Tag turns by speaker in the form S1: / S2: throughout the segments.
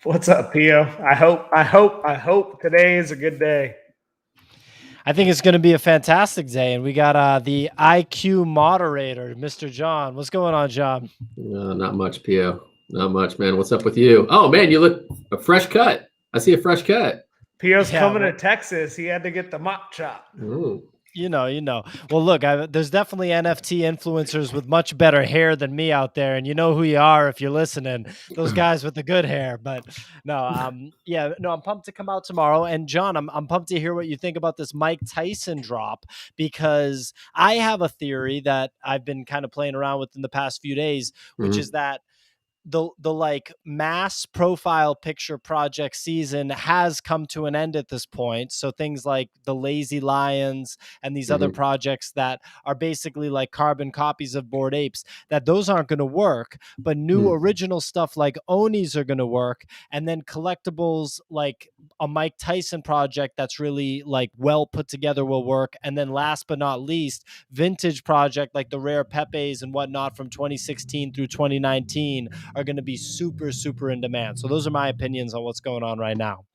S1: What's up, Pio? I hope today is a good day.
S2: I think it's going to be a fantastic day, and we got the IQ moderator, Mr. John. What's going on, John?
S3: Not much, Pio. Not much, man. What's up with you? Oh, man, you look a fresh cut. I see a fresh cut.
S1: Pio's
S2: Yeah,
S1: coming
S2: well-
S1: to Texas. He had to get the mop chop.
S3: Ooh.
S2: You know. Well, look, there's definitely NFT influencers with much better hair than me out there, and you know who you are if you're listening. Those guys with the good hair. But no, I'm pumped to come out tomorrow. And John, I'm pumped to hear what you think about this Mike Tyson drop, because I have a theory that I've been kind of playing around with in the past few days, which
S3: Mhm.
S2: is that the like mass profile picture project season has come to an end at this point. So things like the Lazy Lions and these other
S3: Mhm.
S2: projects that are basically like carbon copies of Bored Apes, that those aren't going to work, but new original stuff like Onis are going to work. And then collectibles like a Mike Tyson project that's really like well put together will work. And then last but not least, vintage project like the rare Pepes and whatnot from 2016 through 2019 are going to be super, super in demand. So those are my opinions on what's going on right now.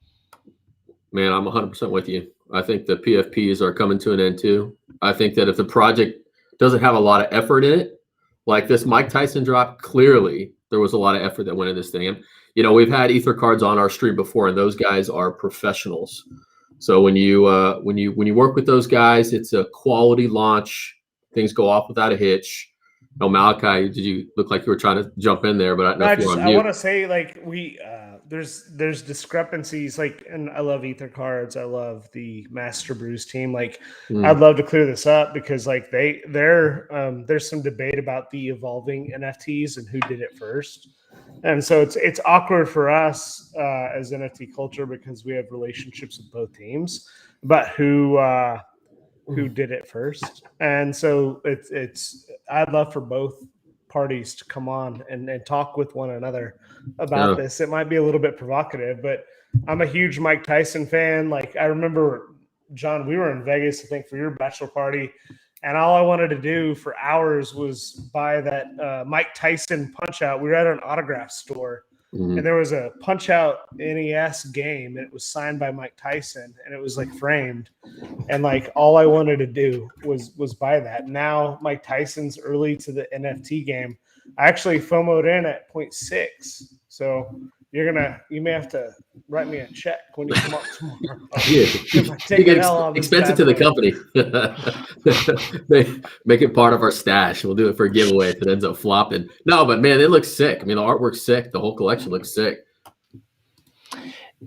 S3: Man, I'm 100% with you. I think the PFPs are coming to an end too. I think that if the project doesn't have a lot of effort in it, like this Mike Tyson drop, clearly there was a lot of effort that went in this thing. And, we've had Ether cards on our stream before, and those guys are professionals. So when you work with those guys, it's a quality launch. Things go off without a hitch. Oh, Malachi, did you look like you were trying to jump in there? But I don't know if you're on
S1: I
S3: mute.
S1: want to say like there's discrepancies, like, and I love Ether cards. I love the Master Brews team. Like, I'd love to clear this up because like there's some debate about the evolving NFTs and who did it first. And so it's awkward for us as NFT culture because we have relationships with both teams, but who did it first. And so it's I'd love for both parties to come on and talk with one another about this. It might be a little bit provocative, but I'm a huge Mike Tyson fan. Like, I remember, John, we were in Vegas, I think, for your bachelor party, and all I wanted to do for hours was buy that Mike Tyson Punch Out. We were at an autograph store, and there was a Punch Out NES game, and it was signed by Mike Tyson, and it was like framed. And like all I wanted to do was buy that. Now Mike Tyson's early to the NFT game. I actually FOMO'd in at 0.6. So you may have to write me a check when you come up tomorrow.
S3: Yeah,
S1: Take an L on this
S3: expense it
S1: bad
S3: to the
S1: boy.
S3: company. Make it part of our stash. We'll do it for a giveaway if it ends up flopping. No, but man, it looks sick. I mean, the artwork's sick. The whole collection looks sick.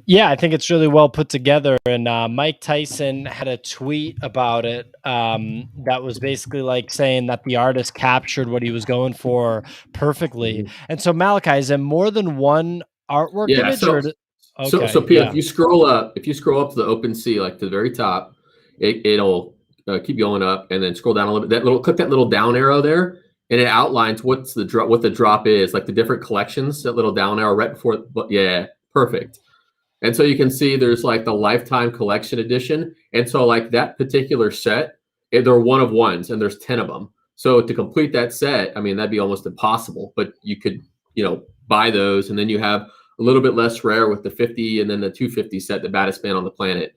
S2: Yeah, I think it's really well put together. And Mike Tyson had a tweet about it that was basically like saying that the artist captured what he was going for perfectly. And so, Malachi, is it more than one artwork image?
S3: So Pia, if you scroll up to the OpenSea, like to the very top, it'll keep going up, and then scroll down a little bit. Click that little down arrow there, and it outlines what the drop is, like the different collections. That little down arrow right before. Yeah, perfect. And so you can see there's like the Lifetime Collection Edition. And so like that particular set, they're one of ones, and there's 10 of them. So to complete that set, I mean, that'd be almost impossible, but you could, buy those. And then you have a little bit less rare with the 50 and then the 250 set, the baddest man on the planet.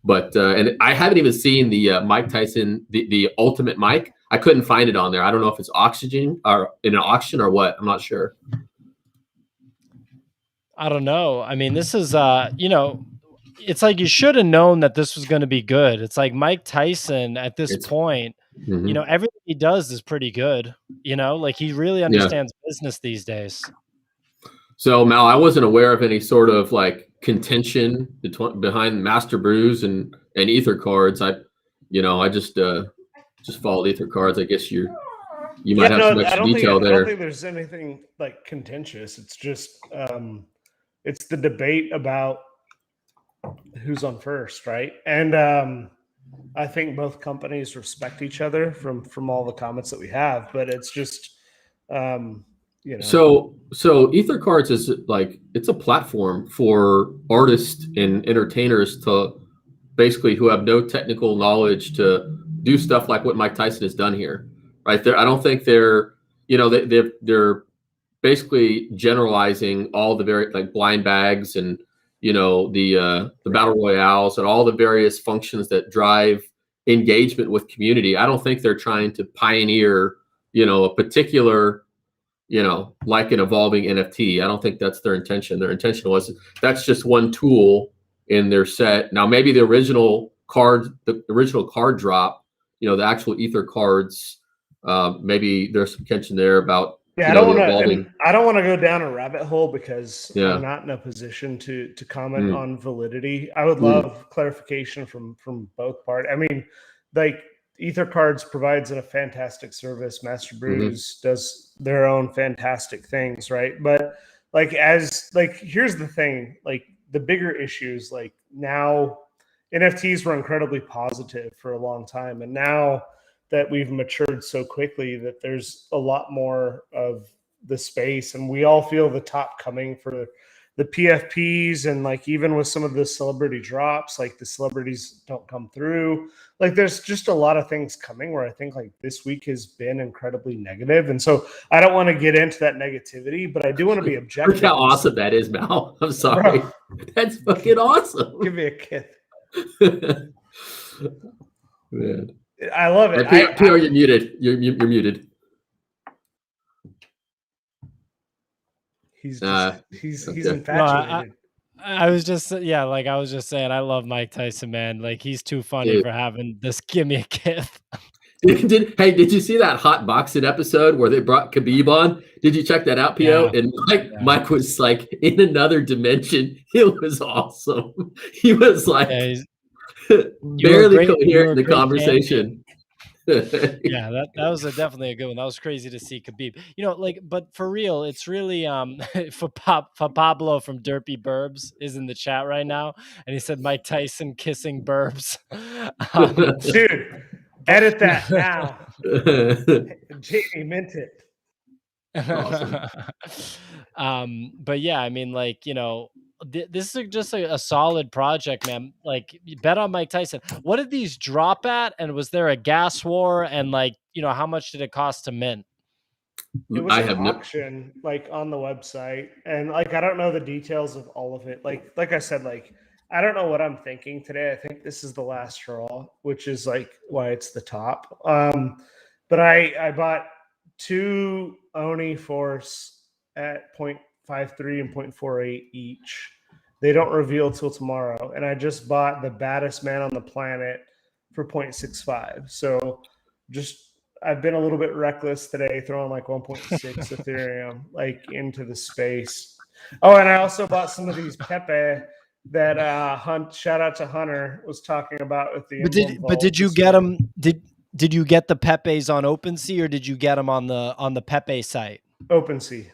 S3: But, and I haven't even seen the Mike Tyson, the Ultimate Mike. I couldn't find it on there. I don't know if it's oxygen or in an auction or what. I'm not sure.
S2: I don't know. I mean, this is, it's like you should have known that this was going to be good. It's like Mike Tyson at this point, everything he does is pretty good. Like he really understands business these days.
S3: So Mal, I wasn't aware of any sort of like contention behind Master Brews and Ether cards. I just followed Ether cards. I guess you might have some extra detail there.
S1: I don't think there's anything like contentious. It's just it's the debate about who's on first, right? And I think both companies respect each other from all the comments that we have, but it's just
S3: So Ether cards is like, it's a platform for artists and entertainers to basically who have no technical knowledge to do stuff like what Mike Tyson has done here, right? I don't think they're basically generalizing all the like blind bags and the battle royales and all the various functions that drive engagement with community. I don't think they're trying to pioneer a particular like an evolving NFT. I don't think that's their intention. Their intention was that's just one tool in their set. Now maybe the original card drop, the actual Ether cards, maybe there's some tension there about
S1: I don't want to go down a rabbit hole because I'm not in a position to comment on validity. I would love clarification from both parties. I mean, like Ether Cards provides a fantastic service. Master Brews does their own fantastic things, right? But here's the thing, like the bigger issues, like now NFTs were incredibly positive for a long time, and now that we've matured so quickly that there's a lot more of the space, and we all feel the top coming for the PFPs, and like even with some of the celebrity drops, like the celebrities don't come through. Like there's just a lot of things coming where I think like this week has been incredibly negative, and so I don't want to get into that negativity, but I do want to be objective.
S3: Look how awesome that is, Mal. I'm sorry. Bro, that's fucking awesome.
S1: Give me a kiss.
S3: Man.
S1: I love it.
S3: PR, you're muted. You're muted.
S1: He's infatuated.
S2: I was just saying, I love Mike Tyson, man. Like he's too funny for having this. Give me a gift.
S3: Did you see that hot boxing episode where they brought Khabib on? Did you check that out, Pio? Yeah. And Mike was like in another dimension. It was awesome. He was like barely coherent in the conversation.
S2: Yeah, that was definitely a good one. That was crazy to see Khabib. But for real, it's really for Pablo from Derpy Burbs is in the chat right now, and he said Mike Tyson kissing Burbs.
S1: Dude, edit that now. Jamie meant it.
S3: Awesome.
S2: But yeah, I mean, this is just a solid project, man. Like, bet on Mike Tyson. What did these drop at? And was there a gas war? And how much did it cost to mint?
S1: It was an auction, on the website, and I don't know the details of all of it. Like I said, I don't know what I'm thinking today. I think this is the last straw, which is why it's the top. But I bought 2 Oni Force at 0.53 and 0.48 each. They don't reveal till tomorrow. And I just bought the baddest man on the planet for 0.65. So I've been a little bit reckless today, throwing 1.6 Ethereum into the space. Oh, and I also bought some of these Pepe that shout out to Hunter was talking about with the.
S2: But did you get them? Did you get the Pepes on OpenSea or did you get them on the Pepe site?
S1: OpenSea.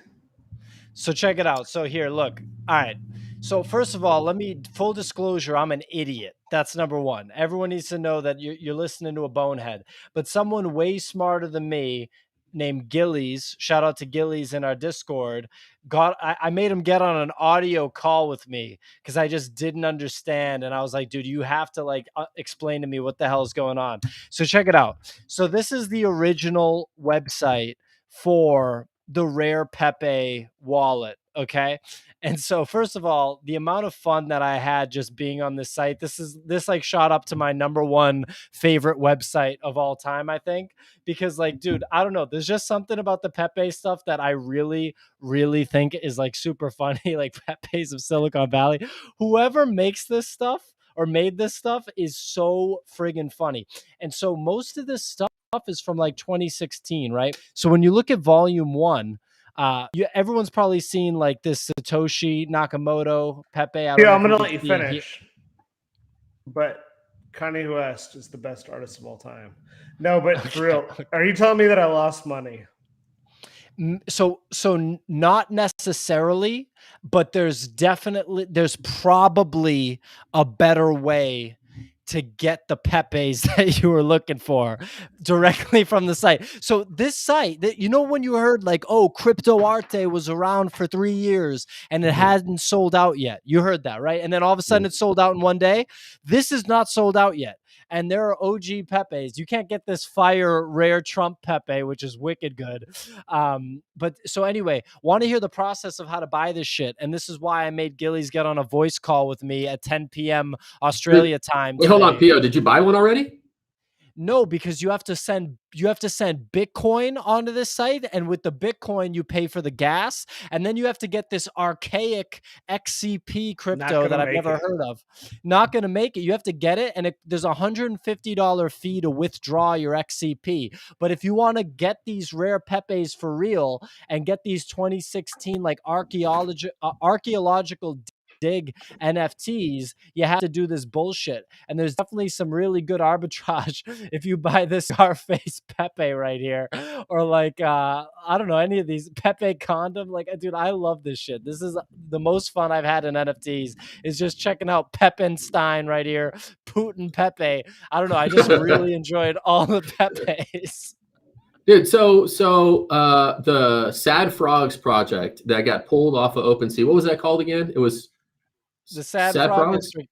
S2: So check it out. So here, look. All right. So first of all, full disclosure, I'm an idiot. That's number one. Everyone needs to know that you're listening to a bonehead. But someone way smarter than me named Gillies, shout out to Gillies in our Discord, I made him get on an audio call with me because I just didn't understand. And I was like, dude, you have to explain to me what the hell is going on. So check it out. So this is the original website for the Rare Pepe wallet. Okay. And so first of all, the amount of fun that I had just being on this site, this shot up to my number one favorite website of all time, I think, because dude, I don't know. There's just something about the Pepe stuff that I really, really think is super funny. Pepe's of Silicon Valley, whoever makes this stuff or made this stuff is so friggin' funny. And so most of this stuff is from 2016, right? So when you look at volume 1, everyone's probably seen this Satoshi Nakamoto Pepe.
S1: I'm gonna let you finish. But Kanye West is the best artist of all time. No, but for real, are you telling me that I lost money?
S2: So not necessarily, but there's probably a better way to get the Pepes that you were looking for directly from the site. So this site that, when you heard like, oh, Crypto Arte was around for 3 years and it hadn't sold out yet. You heard that, right? And then all of a sudden it sold out in one day. This is not sold out yet. And there are OG Pepes. You can't get this fire rare Trump Pepe, which is wicked good. But so anyway, want to hear the process of how to buy this shit. And this is why I made Gillies get on a voice call with me at 10 p.m. Australia time.
S3: Wait, hold on, Pio. Did you buy one already?
S2: No, because you have to send Bitcoin onto this site, and with the Bitcoin you pay for the gas, and then you have to get this archaic XCP crypto that I've never heard of. Not going to make it. You have to get it, and there's a $150 fee to withdraw your XCP. But if you want to get these rare Pepes for real and get these 2016 like archaeological dig NFTs, you have to do this bullshit. And there's definitely some really good arbitrage if you buy this Scarface Pepe right here, or like I don't know, any of these Pepe condom. Like, dude, I love this shit. This is the most fun I've had in NFTs, is just checking out Peppenstein right here, Putin Pepe. I don't know, I just really enjoyed all the Pepes.
S3: Dude, so the Sad Frogs project that got pulled off of OpenSea, what was that called again? It was
S2: the Sad Frog District.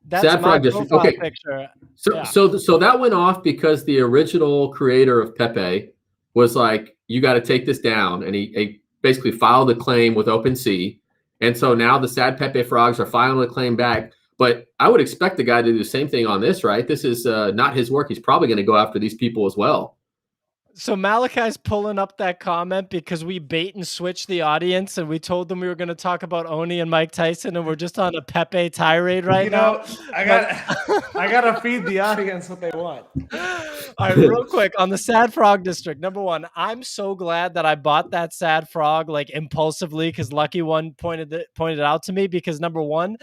S2: That's
S3: Sad
S2: my
S3: Frog District.
S2: profile
S3: Okay.
S2: picture.
S3: So that went off because the original creator of Pepe was like, you got to take this down, and he basically filed a claim with OpenSea, and so now the Sad Pepe Frogs are filing a claim back. But I would expect the guy to do the same thing on this, right? This is not his work. He's probably going to go after these people as well.
S2: So Malachi's pulling up that comment because we bait and switched the audience, and we told them we were going to talk about Oni and Mike Tyson, and we're just on a Pepe tirade right now.
S1: I gotta feed the audience what they want.
S2: All right, real quick on the Sad Frog District. Number one, I'm so glad that I bought that Sad Frog like impulsively, because Lucky One pointed it out to me, because number one,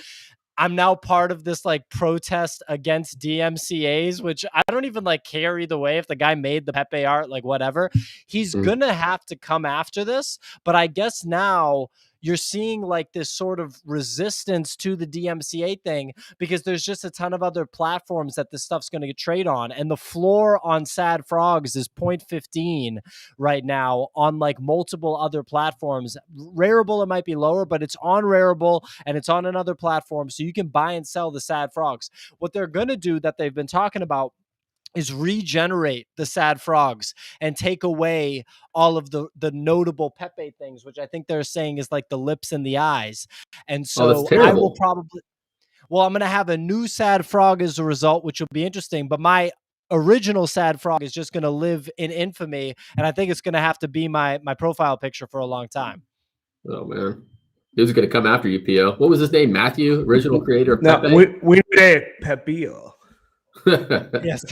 S2: I'm now part of this like protest against DMCAs, which I don't even like care either way. If the guy made the Pepe art, like whatever, he's gonna have to come after this. But I guess now you're seeing like this sort of resistance to the DMCA thing, because there's just a ton of other platforms that this stuff's going to get trade on. And the floor on Sad Frogs is 0.15 right now on like multiple other platforms. Rareable, it might be lower, but it's on Rareable and it's on another platform. So you can buy and sell the Sad Frogs. What they're going to do that they've been talking about is regenerate the Sad Frogs and take away all of the notable Pepe things, which I think they're saying is like the lips and the eyes. And so I will probably, I'm going to have a new Sad Frog as a result, which will be interesting. But my original Sad Frog is just going to live in infamy. And I think it's going to have to be my profile picture for a long time.
S3: Oh, man. Who's going to come after you, Pio? What was his name? Matthew, original creator of Pepe?
S1: No, we say Pepio.
S2: Yes.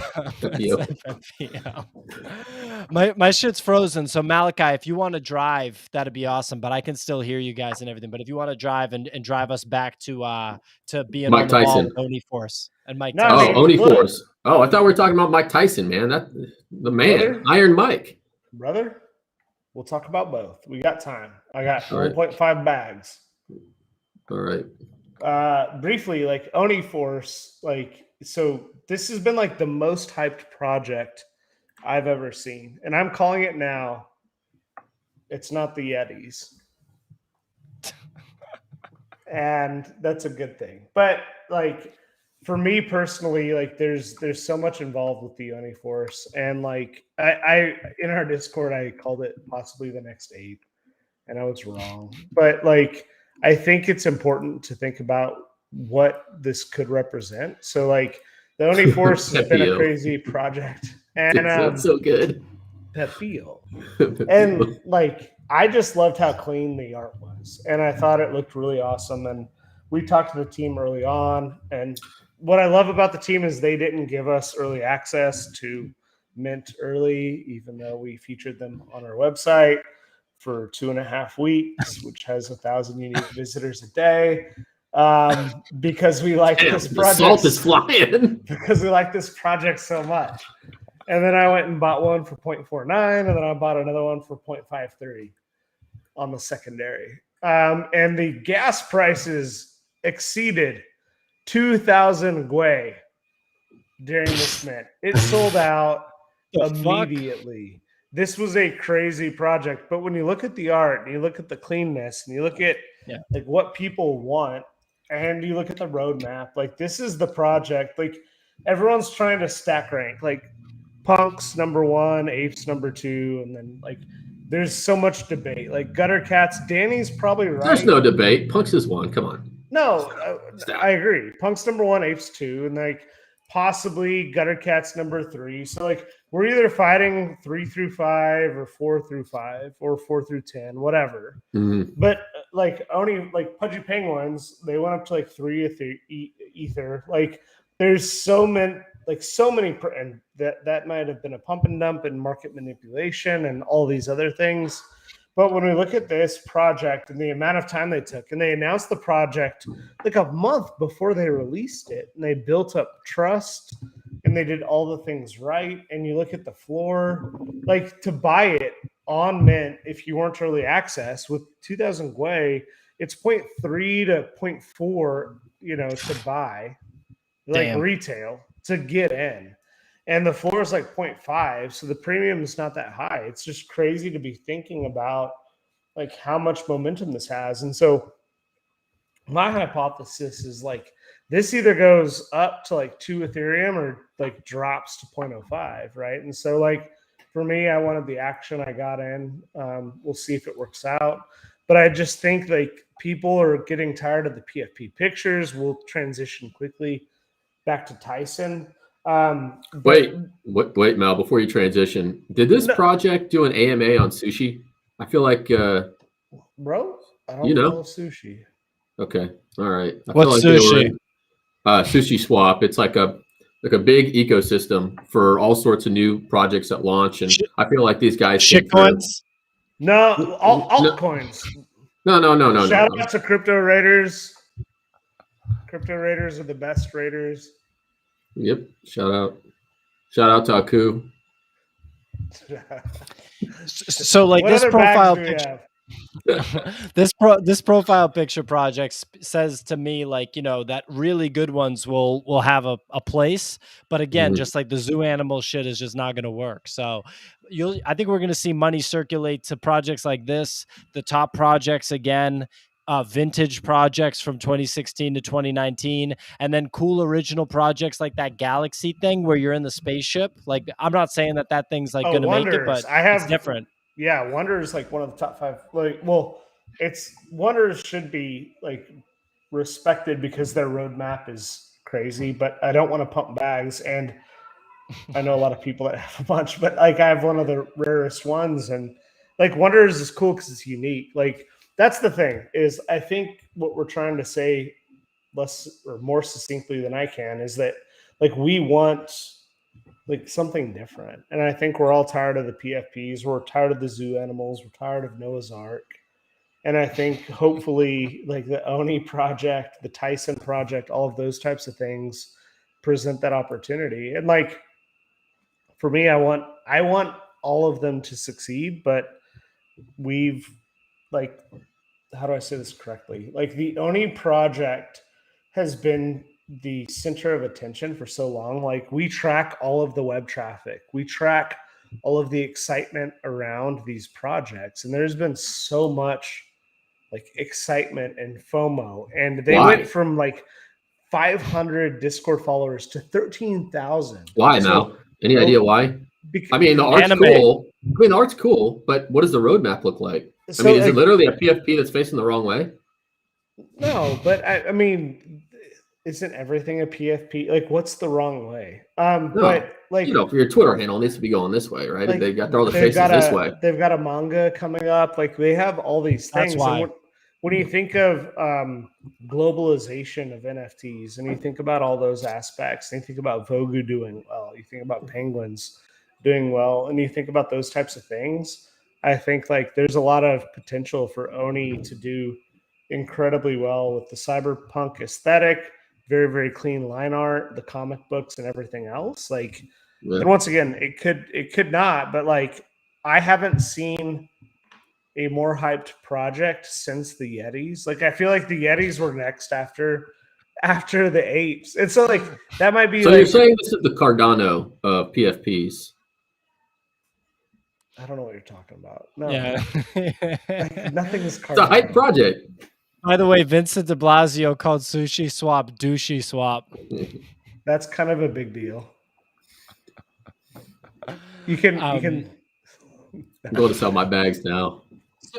S2: My shit's frozen. So Malachi, if you want to drive, that'd be awesome. But I can still hear you guys and everything. But if you want to drive and drive us back to being
S3: Mike
S2: on the
S3: Tyson,
S2: ball with Oni Force and Mike.
S1: No,
S2: Tyson.
S3: Oni Force. Oh, I thought we were talking about Mike Tyson, man. That the man, brother? Iron Mike.
S1: Brother, we'll talk about both. We got time. I got 1.5 bags.
S3: All right.
S1: Briefly, like Oni Force, like, so this has been like the most hyped project I've ever seen. And I'm calling it now. It's not the Yetis. And that's a good thing. But like for me personally, like there's so much involved with the Oni Force. And like I in our Discord, I called it possibly the next ape. And I was wrong. But like I think it's important to think about what this could represent. So like the Oni Force has been a crazy project. And
S3: that's so good.
S1: Pepio. And like I just loved how clean the art was. And I thought it looked really awesome. And we talked to the team early on. And what I love about the team is they didn't give us early access to Mint early, even though we featured them on our website for 2.5 weeks, which has 1,000 unique visitors a day. Because we like this project.
S3: The salt is flying.
S1: Because we like this project so much. And then I went and bought one for 0.49, and then I bought another one for 0.53 on the secondary. And the gas prices exceeded 2,000 Gwei during this mint. It sold out
S2: The
S1: immediately. This was a crazy project, but when you look at the art and you look at the cleanness and you look at like what people want and you look at the roadmap, like this is the project. Like everyone's trying to stack rank, like Punk's number 1, Apes number 2, and then like there's so much debate. Like Gutter Cats, Danny's probably right.
S3: There's no debate. Punk's is 1. Come on.
S1: No, I agree. Punk's number 1, Apes 2, and like possibly Gutter Cat's number 3. So like we're either fighting 3 through 5 or 4 through 5 or 4 through 10, whatever.
S3: Mm-hmm.
S1: But like only like Pudgy Penguins, they went up to like 3 ether. Like there's so many, and that might have been a pump and dump and market manipulation and all these other things. But when we look at this project and the amount of time they took, and they announced the project like a month before they released it, and they built up trust and they did all the things right. And you look at the floor, like to buy it on Mint, if you weren't early access with 2000 Gwei, it's 0.3 to 0.4, to buy, like retail to get in. And the floor is like 0.5, so the premium is not that high. It's just crazy to be thinking about like how much momentum this has. And so my hypothesis is like this either goes up to like 2 Ethereum or like drops to 0.05, right? And so like for me, I wanted the action. I got in. We'll see if it works out. But I just think like people are getting tired of the PFP pictures. We'll transition quickly back to Tyson.
S3: Wait, Mel, before you transition, did this project do an AMA on sushi? I feel like
S1: bro, I don't know sushi.
S3: Okay, all right.
S2: What's sushi?
S3: Sushi Swap. It's like a big ecosystem for all sorts of new projects that launch, and I feel like these guys
S2: shitcoins.
S1: No, altcoins.
S3: No.
S1: Shout out to Crypto Raiders. Crypto Raiders are the best raiders.
S3: Yep. Shout out to Aku.
S2: So like this profile picture, this profile picture project says to me like that really good ones will have a place, but again, just like the zoo animal shit is just not going to work. So I think we're going to see money circulate to projects like this, the top projects again. Vintage projects from 2016 to 2019, and then cool original projects like that Galaxy thing where you're in the spaceship. Like, I'm not saying that thing's like going to make it, but it's different.
S1: Yeah, Wonder is like one of the top 5. Like, well, Wonders should be like respected because their roadmap is crazy. But I don't want to pump bags, and I know a lot of people that have a bunch, but like I have one of the rarest ones, and like Wonders is cool because it's unique. Like. That's the thing is I think what we're trying to say less or more succinctly than I can is that like we want like something different. And I think we're all tired of the PFPs. We're tired of the zoo animals. We're tired of Noah's Ark. And I think hopefully like the Oni project, the Tyson project, all of those types of things present that opportunity. And like for me, I want all of them to succeed, but we've like, how do I say this correctly? Like the Oni project has been the center of attention for so long. Like we track all of the web traffic. We track all of the excitement around these projects. And there's been so much like excitement and FOMO. And they went from like 500 Discord followers to 13,000.
S3: Why now? Any idea why? I mean, the art's cool. The art's cool, but what does the roadmap look like? So, I mean, is it literally a PFP that's facing the wrong way?
S1: No, but I mean, isn't everything a PFP? Like, what's the wrong way? But like,
S3: for your Twitter handle, it needs to be going this way, right? Like, they got all the faces this way.
S1: They've got a manga coming up. Like, they have all these things.
S2: That's why.
S1: When you think of globalization of NFTs, and you think about all those aspects, and you think about Vogu doing well, you think about Penguins doing well, and you think about those types of things, I think like there's a lot of potential for Oni to do incredibly well with the cyberpunk aesthetic, very, very clean line art, the comic books and everything else. Like, and once again, it could not, but like I haven't seen a more hyped project since the Yetis. Like I feel like the Yetis were next after after the apes. And so like that might be
S3: So
S1: like,
S3: you're saying this is the Cardano of PFPs?
S1: I don't know what you're talking about. No,
S2: Yeah.
S1: like nothing is
S3: It's a hype
S1: Cardano.
S3: project.
S2: By the way, Vincent de Blasio called Sushi Swap douchey swap.
S1: That's kind of a big deal. You can
S3: I'm going to sell my bags now.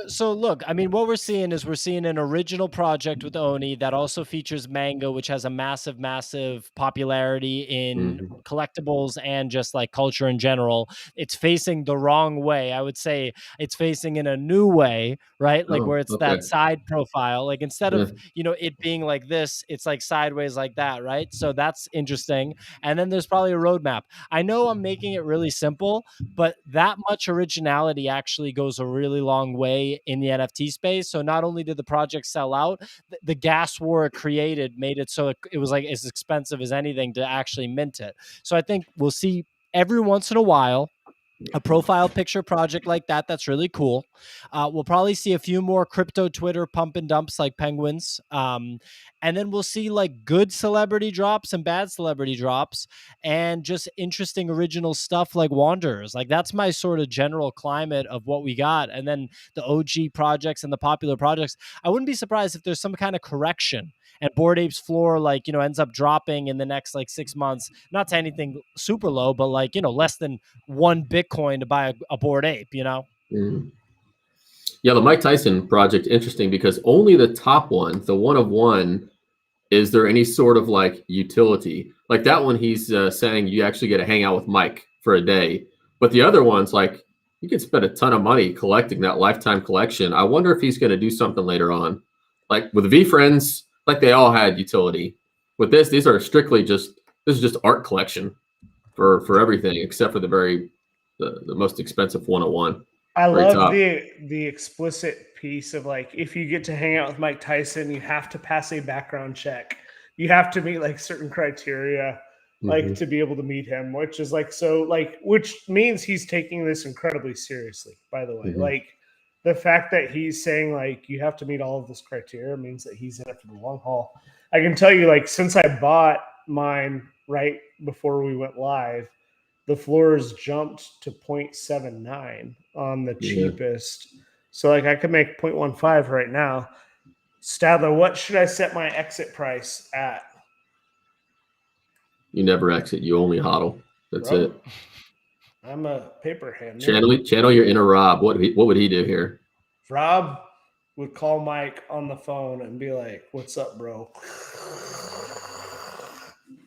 S2: So look, I mean, what we're seeing is we're seeing an original project with Oni that also features manga, which has a massive, massive popularity in collectibles and just like culture in general. It's facing the wrong way. I would say it's facing in a new way, right? Like where it's that side profile. Like instead of, it being like this, it's like sideways like that, right? So that's interesting. And then there's probably a roadmap. I know I'm making it really simple, but that much originality actually goes a really long way in the NFT space. So not only did the project sell out, the gas war it created made it so it was like as expensive as anything to actually mint it. So I think we'll see every once in a while a profile picture project like that. That's really cool. We'll probably see a few more crypto Twitter pump and dumps like penguins. And then we'll see like good celebrity drops and bad celebrity drops and just interesting original stuff like Wanderers. Like that's my sort of general climate of what we got. And then the OG projects and the popular projects, I wouldn't be surprised if there's some kind of correction and Bored Apes floor, like, ends up dropping in the next like 6 months, not to anything super low, but like, less than 1 Bitcoin to buy a Bored Ape,
S3: Yeah, the Mike Tyson project, interesting because only the top one, the one of one, is there any sort of like utility? Like that one, he's saying you actually get to hang out with Mike for a day. But the other one's like, you can spend a ton of money collecting that lifetime collection. I wonder if he's going to do something later on. Like with V Friends, like they all had utility. With this, these are strictly this is just art collection for everything except for the most expensive 101.
S1: I love the explicit piece of like, if you get to hang out with Mike Tyson, you have to pass a background check. You have to meet like certain criteria, like to be able to meet him, which is like, so like, which means he's taking this incredibly seriously, by the way. Like the fact that he's saying like, you have to meet all of this criteria means that he's in it for the long haul. I can tell you, like, since I bought mine right before we went live, the floors jumped to 0.79 on the cheapest. So like I could make 0.15 right now. Stadler, what should I set my exit price at?
S3: You never exit. You only hodl. That's it.
S1: I'm a paper hand.
S3: Channel your inner Rob. What would he do here?
S1: Rob would call Mike on the phone and be like, "What's up, bro?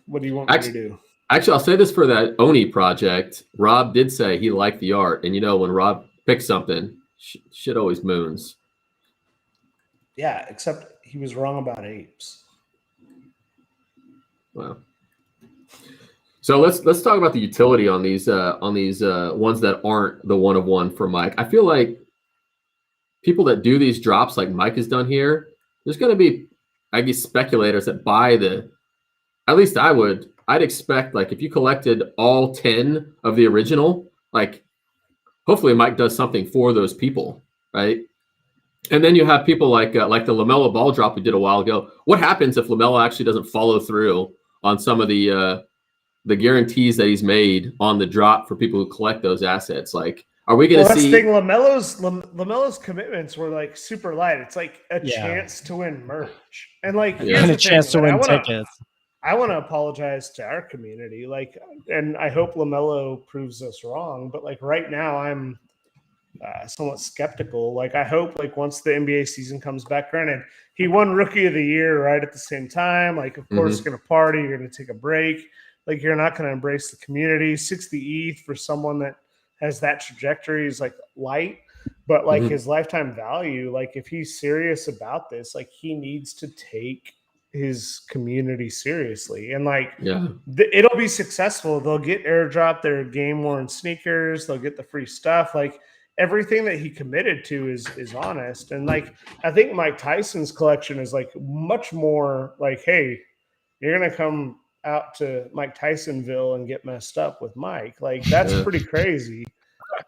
S1: What do you want me to do?"
S3: Actually, I'll say this for that Oni project. Rob did say he liked the art. And when Rob picks something, shit always moons.
S1: Yeah, except he was wrong about apes.
S3: Wow. So let's talk about the utility on these ones that aren't the one of one for Mike. I feel like people that do these drops like Mike has done here, there's going to be, I guess, speculators that buy at least I'd expect, like, if you collected all 10 of the original, like, hopefully Mike does something for those people, right? And then you have people like the LaMelo Ball drop we did a while ago. What happens if LaMelo actually doesn't follow through on some of the guarantees that he's made on the drop for people who collect those assets? Like, are we going to see?
S1: That's the thing. LaMelo's commitments were like super light. It's like a chance to win merch, and like
S2: and a chance to win tickets.
S1: I want to apologize to our community, like, and I hope LaMelo proves us wrong. But like right now, I'm somewhat skeptical. Like I hope, like once the NBA season comes back, granted he won Rookie of the Year right at the same time. Like of course, you're gonna party, you're gonna take a break. Like you're not gonna embrace the community. 60 ETH for someone that has that trajectory is like light, but like his lifetime value. Like if he's serious about this, like he needs to take his community seriously, and like it'll be successful. They'll get airdrop their game worn sneakers, they'll get the free stuff. Like everything that he committed to is honest. And like I think Mike Tyson's collection is like much more like, hey, you're gonna come out to Mike Tysonville and get messed up with Mike. Like that's pretty crazy.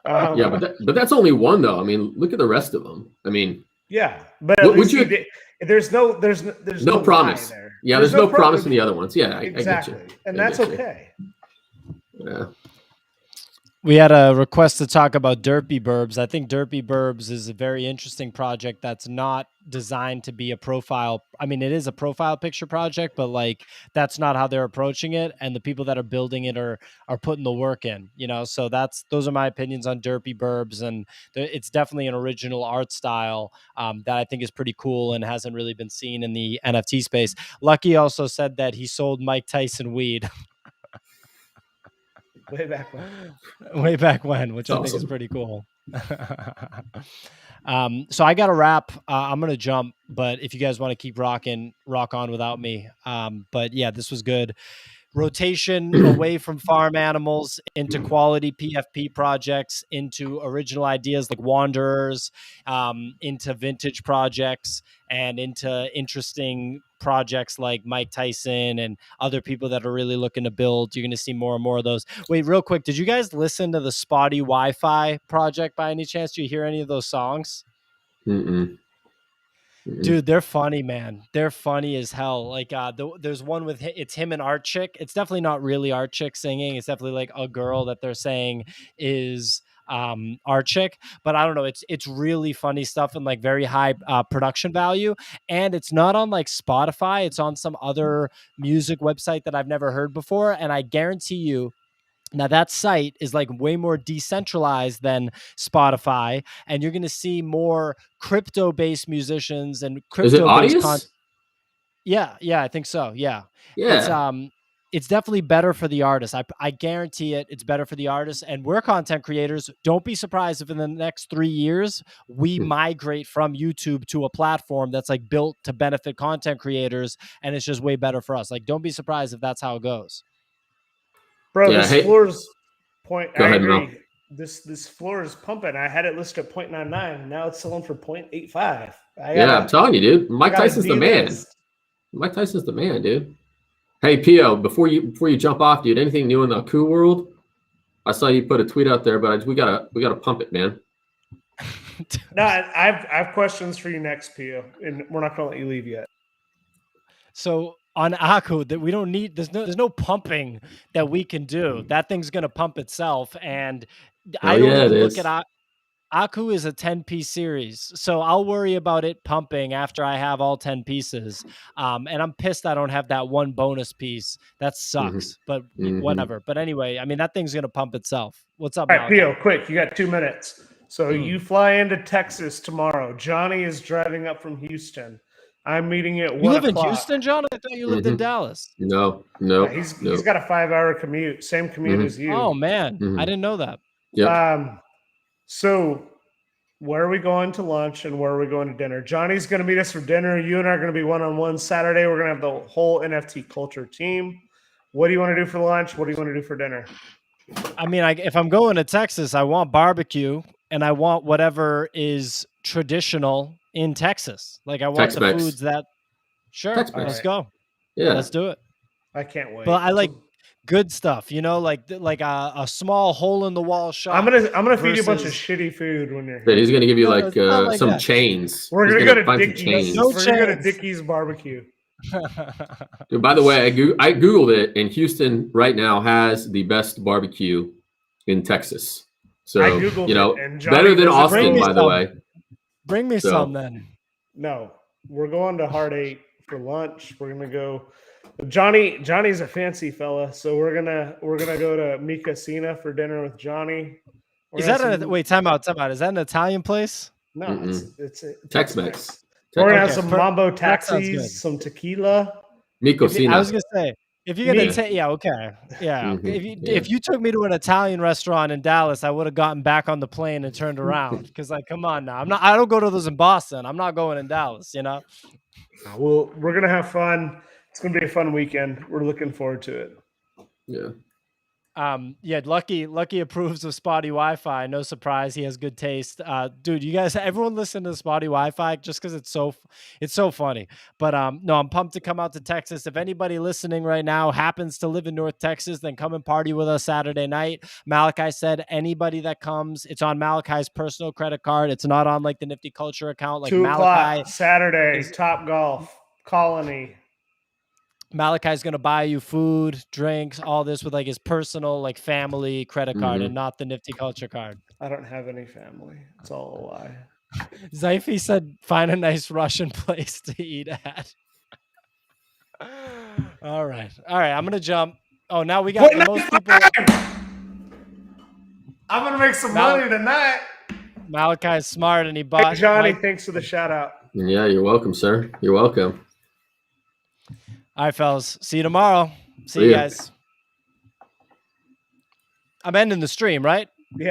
S3: But that's only one though. I mean, look at the rest of them. I mean,
S1: yeah, but at least there's no promise there.
S3: Yeah, there's no promise in the other ones. Yeah,
S1: exactly.
S3: I get you.
S1: And that's okay.
S3: Yeah.
S2: We had a request to talk about Derpy Burbs. I think Derpy Burbs is a very interesting project that's not designed to be a profile. I mean, it is a profile picture project, but like that's not how they're approaching it. And the people that are building it are putting the work in, you know. So those are my opinions on Derpy Burbs, and it's definitely an original art style that I think is pretty cool and hasn't really been seen in the NFT space. Lucky also said that he sold Mike Tyson weed.
S1: Way back when.
S2: Way back when, which I think is pretty cool. So I got to wrap. I'm going to jump, but if you guys want to keep rock on without me. But yeah, this was good. Rotation away from farm animals into quality PFP projects, into original ideas like Wanderers, into vintage projects, and into interesting projects like Mike Tyson and other people that are really looking to build. You're going to see more and more of those. Wait, real quick, did you guys listen to the Spotty Wi-Fi project by any chance? Do you hear any of those songs? Dude, they're funny, man. They're funny as hell. Like, there's one with it's him and Art Chick. It's definitely not really Art Chick singing. It's definitely like a girl that they're saying is Art Chick. But I don't know. It's really funny stuff and like very high production value. And it's not on like Spotify. It's on some other music website that I've never heard before. And I guarantee you, now that site is like way more decentralized than Spotify, and you're going to see more crypto-based musicians and crypto-based content. Yeah, I think so. Yeah. It's definitely better for the artist. I guarantee it. It's better for the artist, and we're content creators. Don't be surprised if in the next 3 years we migrate from YouTube to a platform that's like built to benefit content creators, and it's just way better for us. Like, don't be surprised if that's how it goes.
S1: Bro, this floor's point. I agree. This floor is pumping. I had it listed at 0.99. Now it's selling for 0.85.
S3: I'm telling you, dude. Mike Tyson's the man. Mike Tyson's the man, dude. Hey, Pio, before you jump off, dude, anything new in the coup world? I saw you put a tweet out there, but we gotta pump it, man.
S1: No, I have questions for you next, Pio, and we're not gonna let you leave yet.
S2: So on Aku, that we don't need, there's no pumping that we can do. That thing's gonna pump itself, and I don't even look at Aku is a 10-piece series, so I'll worry about it pumping after I have all 10 pieces. And I'm pissed I don't have that one bonus piece. That sucks, but whatever. But anyway, I mean, that thing's gonna pump itself. What's up,
S1: all right, Pio? Quick, you got 2 minutes. So you fly into Texas tomorrow. Johnny is driving up from Houston. I'm meeting at 1 o'clock.
S2: You live in Houston, John? I thought you lived in Dallas.
S3: No.
S1: Yeah, he's got a 5-hour commute, same commute as you.
S2: Oh man, I didn't know that.
S3: Yep.
S1: So where are we going to lunch and where are we going to dinner? Johnny's going to meet us for dinner. You and I are going to be one-on-one Saturday. We're going to have the whole NFT culture team. What do you want to do for lunch? What do you want to do for dinner?
S2: I mean, if I'm going to Texas, I want barbecue and I want whatever is traditional in Texas. Like I want the foods that. Sure, let's go.
S3: Yeah,
S2: let's do it.
S1: I can't wait.
S2: But I like good stuff, you know, like a small hole in the wall shop.
S1: I'm gonna feed you a bunch of shitty food when you're here.
S3: He's gonna give you like some chains.
S1: We're gonna go to Dickie's. We're gonna go to Dickie's barbecue.
S3: Dude, by the way, I googled it, and Houston right now has the best barbecue in Texas. So you know, better than Austin, by the way.
S2: Bring me some then.
S1: No, we're going to Hard 8 for lunch. We're gonna go. Johnny's a fancy fella, so we're gonna go to Mi Casina for dinner with Johnny.
S2: Is that wait? Time out. Is that an Italian place?
S1: No, it's
S3: Tex-Mex.
S1: We're gonna have some Mambo taxis, some tequila.
S3: Mi Casina.
S2: I was gonna say, if you're gonna take, If you took me to an Italian restaurant in Dallas, I would have gotten back on the plane and turned around. Because like, come on now, I don't go to those in Boston. I'm not going in Dallas. You know.
S1: Well, we're gonna have fun. It's gonna be a fun weekend. We're looking forward to it.
S3: Yeah.
S2: Lucky approves of Spotty Wi-Fi. No surprise, he has good taste. Dude, you guys, everyone listen to Spotty Wi-Fi just because it's so funny. But no, I'm pumped to come out to Texas. If anybody listening right now happens to live in North Texas, then come and party with us Saturday night. Malachi said anybody that comes, it's on Malachi's personal credit card. It's not on like the Nifty Culture account. Like
S1: 2 o'clock
S2: Malachi
S1: Saturday, Top Golf Colony.
S2: Malachi's going to buy you food, drinks, all this with like his personal, like family credit card and not the Nifty Culture card.
S1: I don't have any family. It's all a lie.
S2: Zyphy said, find a nice Russian place to eat at. All right. I'm going to jump. Oh, now we got the most people.
S1: I'm going to make some money tonight.
S2: Malachi's smart and he bought.
S1: Hey, Johnny, thanks for the shout out.
S3: Yeah, you're welcome, sir. You're welcome.
S2: All right, fellas. See you tomorrow. See you guys. I'm ending the stream, right?